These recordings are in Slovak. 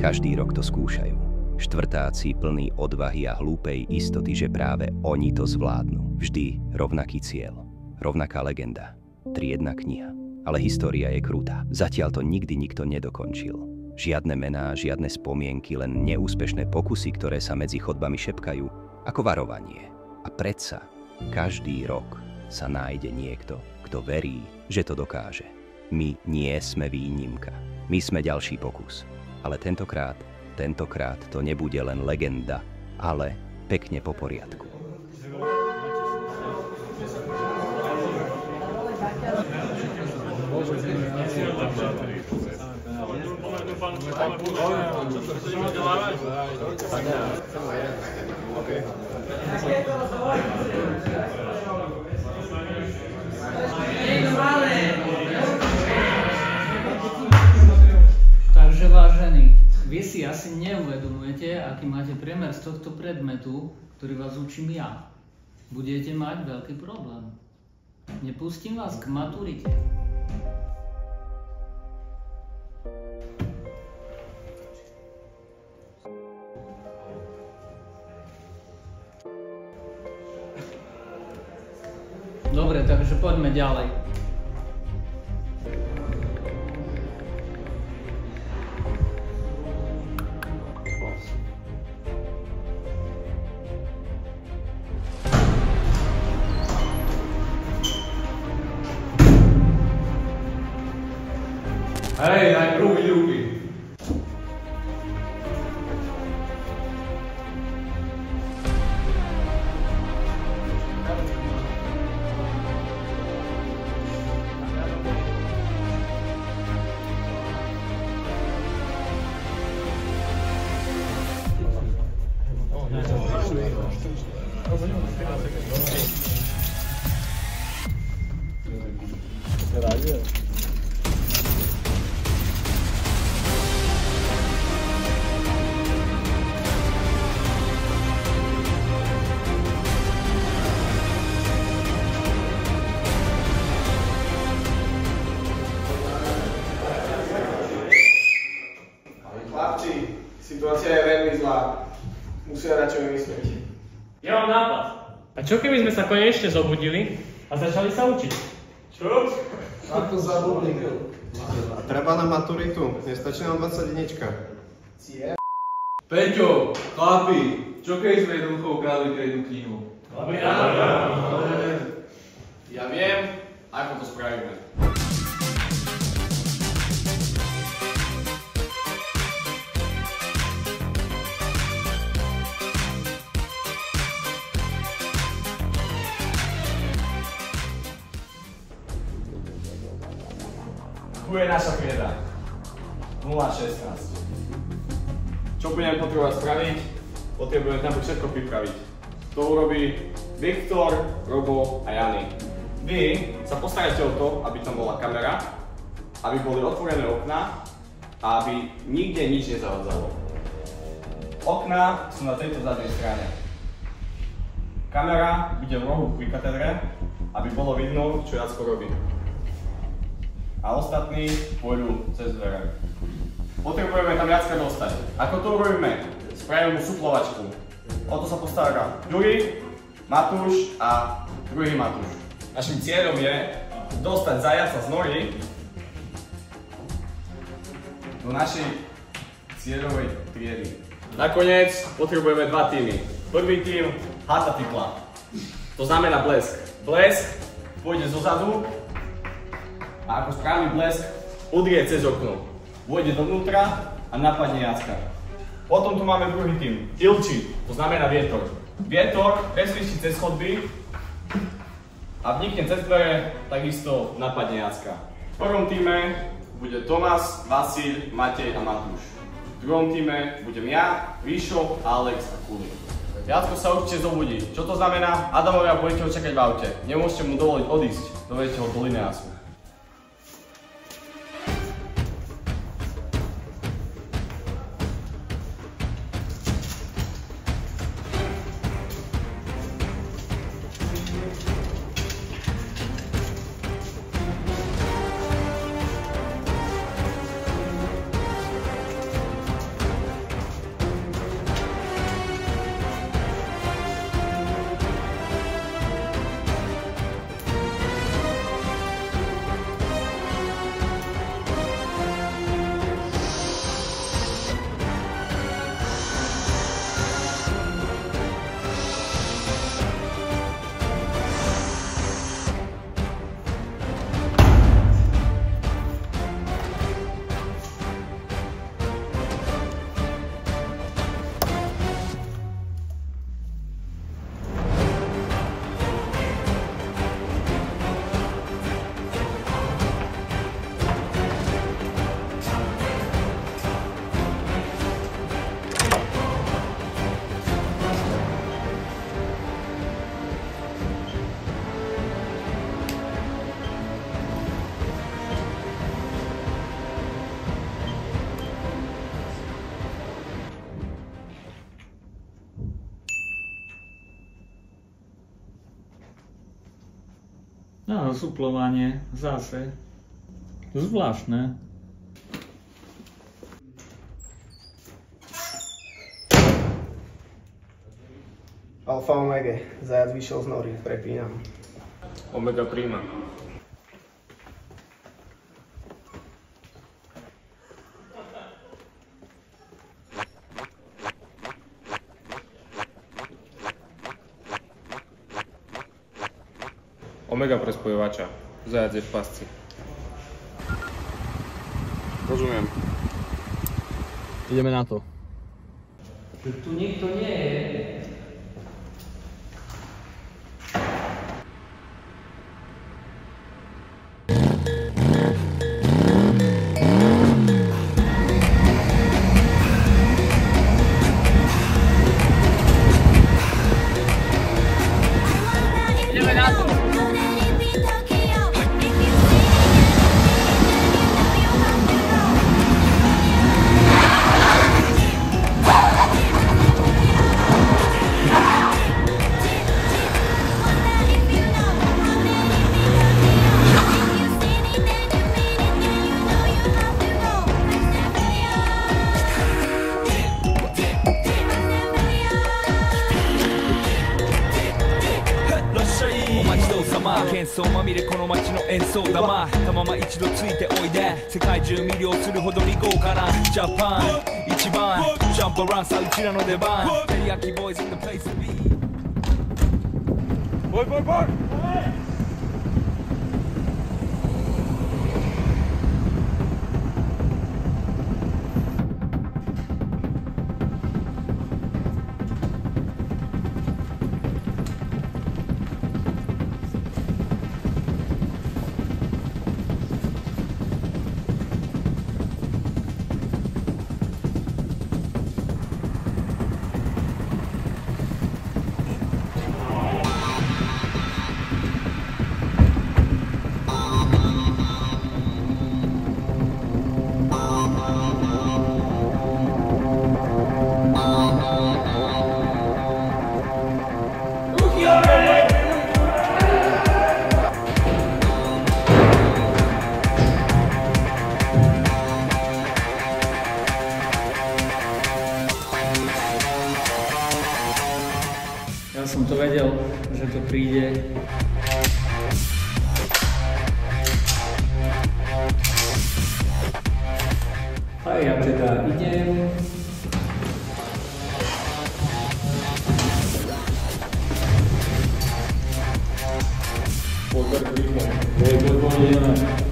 Každý rok to skúšajú. Štvrtáci plní odvahy a hlúpej istoty, že práve oni to zvládnu. Vždy rovnaký cieľ, rovnaká legenda, triedna kniha. Ale história je krutá. Zatiaľ to nikdy nikto nedokončil. Žiadne mená, žiadne spomienky, len neúspešné pokusy, ktoré sa medzi chodbami šepkajú ako varovanie. A predsa každý rok sa nájde niekto, kto verí, že to dokáže. My nie sme výnimka. My sme ďalší pokus. Ale tentokrát to nebude len legenda, ale pekne po poriadku. Takže vážení, vy si asi neuvedomujete, aký máte priemer z tohto predmetu, ktorý vás učím ja. Budete mať veľký problém. Nepustím vás k maturite. Dobre, takže poďme ďalej. Hej, najprv výľuky. Chlapci, situácia je veľmi zlá. Musia radšej vymyslieť. Ja mám nápad. A čo keby sme sa konečne zobudili a začali sa učiť? Čo? Ako zabudli. Treba na maturitu, nestačí nám 21. Peťo, chlapi, čo keď sme jednoducho ukradli triednu knihu? Ja viem, ako to spravíme. Tu je naša trieda. 016. Čo budeme potrebovať spraviť? Potrebujeme tam všetko pripraviť. To urobí Viktor, Robo a Jany. Vy sa postarajte o to, aby tam bola kamera, aby boli otvorené okná a aby nikde nič nezavadzalo. Okná sú na tejto zadnej strane. Kamera bude v rohu pri katedre, aby bolo vidno, čo Jacko robí. A ostatní pôjdu cez dvere. Potrebujeme tam Jacka dostať. Ako to urobíme? Spravíme mu suplovačku. O to sa postará Juri, Matúš a druhý Matúš. Našim cieľom je dostať zajaca z nory do našej cieľovej triedy. Nakoniec potrebujeme dva týmy. Prvý tím hata tykla. To znamená blesk. Blesk pôjde zozadu a ako správny blesk udrie cez okno. Vôjde dovnútra a napadne Jacka. Potom tu máme druhý tím. Ilči, to znamená vietor. Vietor presvičí cez chodby a vnikne cez dvere, takisto napadne Jacka. V prvom týme bude Tomáš, Vasil, Matej a Matúš. V druhom týme budem ja, Ríšo, Alex a Kuli. Jacko sa určite zobudí. Čo to znamená? Adamovia budete ho čakať v aute. Nemôžete mu dovoliť odísť. Dovedete ho do Lineasu. Suplovanie, zase. Zvláštne. Alfa Omega, zajac vyšiel z nory, prepínam. Omega príjma. Omega pre spojovača. Zajac je v pasci. Rozumiem. Ideme na to. Tu nikto nie je.まみれこの街の演奏玉たまま一度ついておいで世界中魅了するほどに豪華なジャパン一番ジャンプアランさうちらの出番テリヤキボーイズ in the place to be ボイボイボイJa som to vedel, že to príde. A ja teda idem. Poďme rýchlo. Ideme.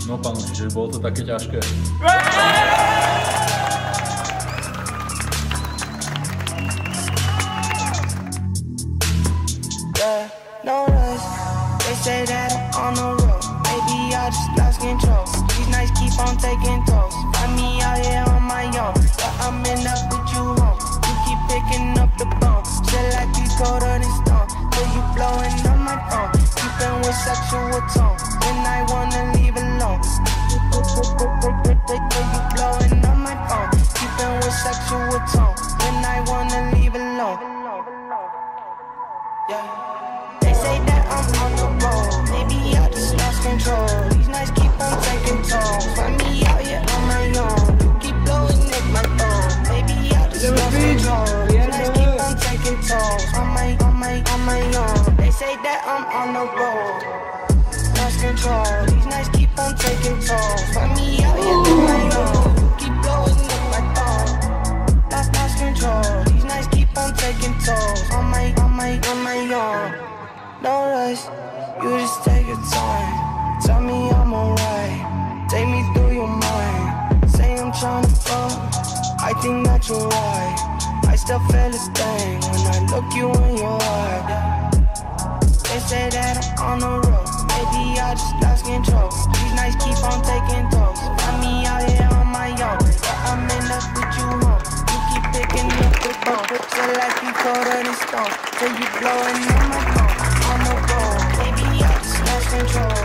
No panuši, že bolo to také ťažké. Yeah, no rush. They say that I'm on the road. Maybe I just lost control. These nights keep on taking tolls. Find me out here on my own, but I'm in love with you home. You keep picking up the phone, shit like you colder than stone. So you blowing on my phone, keeping with sexual tone. When I wanna leave alone, you blowing on my phone, keeping with sexual tone. When I wanna leave alone. Yeah. They say that I'm on the road. Maybe I just lost control. These nights keep on taking tolls. Find me out here on my own. You keep blowing up my phone. Maybe I just lost control. These nights keep on taking tolls. On my own. They say that I'm on the road. Lost control. These nights keep on taking tolls. Find me out here on my own. You keep blowing up my phone. Lost control. These nights keep on taking tolls. On my own. No rush, you just take your time. Tell me I'm alright. Take me through your mind. Say I'm trying to fuck. I think that you're right. I still feel the thing when I look you in your eye. They say that I'm on the road. Maybe I just lost control. These nights keep on taking tolls. Find me out here on my own, but I'm in love with you home. You keep picking up the phone, feel like you colder than stone. Till you blowing on my phone, on the road. Maybe I just lost control.